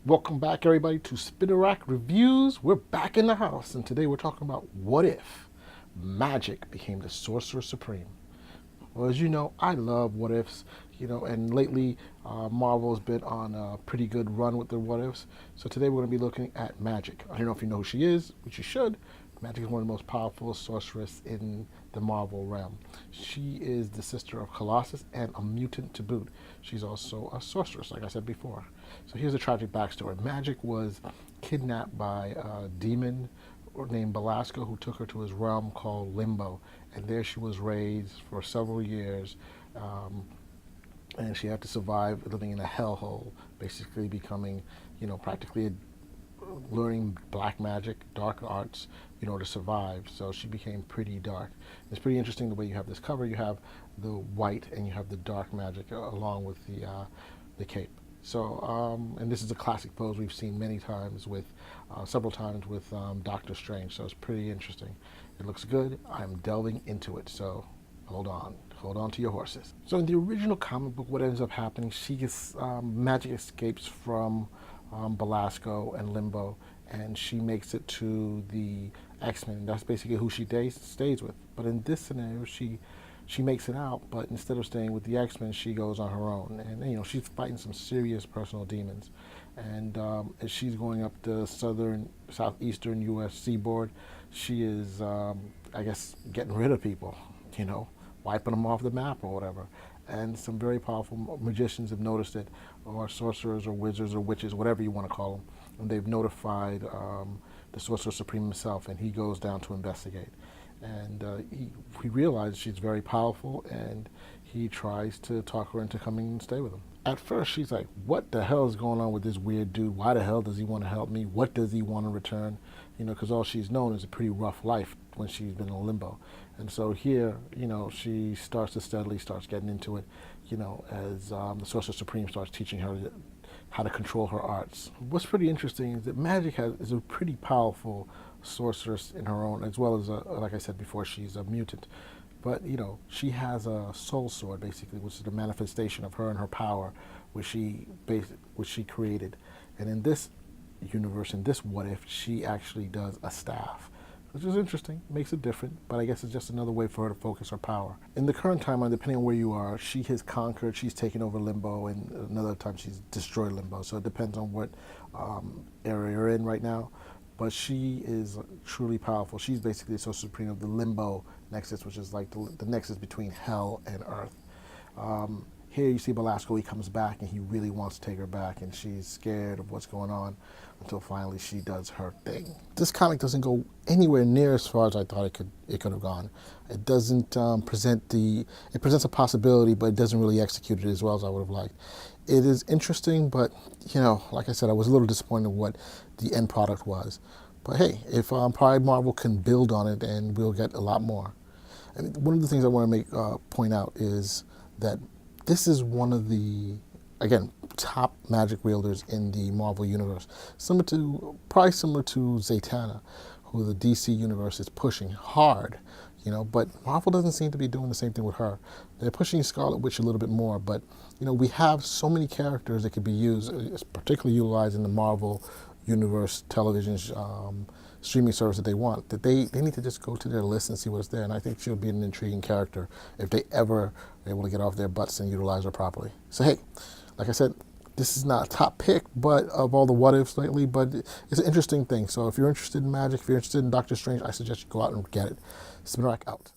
Welcome back, everybody, to Spinner Rack Reviews. We're back in the house, and today we're talking about what if Magik became the Sorcerer Supreme. Well, as you know, I love what ifs, and lately Marvel has been on a pretty good run with the what ifs. So today we're going to be looking at Magik. I don't know if you know who she is, which you should. Magik is one of the most powerful sorceress in the Marvel realm. She is the sister of Colossus and a mutant to boot. She's also a sorceress, like I said before. So here's a tragic backstory. Magik was kidnapped by a demon named Belasco, who took her to his realm called Limbo. And there she was raised for several years. And she had to survive living in a hellhole, basically becoming, practically learning black magic, dark arts, in order to survive. So she became pretty dark. It's pretty interesting the way you have this cover. You have the white and you have the dark magic along with the cape. So, and this is a classic pose we've seen many times with, several times with Doctor Strange. So it's pretty interesting. It looks good. I'm delving into it. So hold on to your horses. So in the original comic book, what ends up happening, she gets, Magik escapes from Belasco and Limbo, and she makes it to the X-Men. That's basically who she stays with. But in this scenario, she makes it out, but instead of staying with the X-Men, she goes on her own. And, she's fighting some serious personal demons. And as she's going up the southeastern U.S. seaboard, she is, I guess, getting rid of people, wiping them off the map or whatever. And some very powerful magicians have noticed it, or sorcerers or wizards or witches, whatever you want to call them. And they've notified the Sorcerer Supreme himself, and he goes down to investigate. And he realizes she's very powerful, and he tries to talk her into coming and stay with him. At first, she's like, what the hell is going on with this weird dude? Why the hell does he want to help me? What does he want in return? Because all she's known is a pretty rough life when she's been in limbo. And so here, she starts to steadily starts getting into it, as the Sorcerer Supreme starts teaching her how to control her arts. What's pretty interesting is that Magik is a pretty powerful sorceress in her own, as well as, like I said before, she's a mutant. But, she has a soul sword, basically, which is the manifestation of her and her power, which she created. And in this universe, in this what if, she actually does a staff, which is interesting, makes it different, but I guess it's just another way for her to focus her power. In the current timeline, depending on where you are, she has conquered, she's taken over Limbo, and another time she's destroyed Limbo. So it depends on what area you're in right now. But she is truly powerful. She's basically the Sorcerer Supreme of the Limbo Nexus, which is like the nexus between hell and earth. Here you see Belasco, he comes back and he really wants to take her back, and she's scared of what's going on until finally she does her thing. This comic doesn't go anywhere near as far as I thought it could have gone. It doesn't it presents a possibility, but it doesn't really execute it as well as I would have liked. It is interesting, but like I said, I was a little disappointed in what the end product was. But hey, if probably Marvel can build on it, and we'll get a lot more. And one of the things I want to point out is that this is one of the, again, top magic wielders in the Marvel universe. Probably similar to Zatanna, who the DC universe is pushing hard, but Marvel doesn't seem to be doing the same thing with her. They're pushing Scarlet Witch a little bit more, but, we have so many characters that could be used, particularly utilized in the Marvel universe television streaming service that they want, that they need to just go to their list and see what's there. And I think she'll be an intriguing character if they ever are able to get off their butts and utilize her properly. So hey, like I said, this is not a top pick, but of all the what ifs lately, but it's an interesting thing. So if you're interested in Magik, if you're interested in Doctor Strange, I suggest you go out and get it. Spinner Rack out.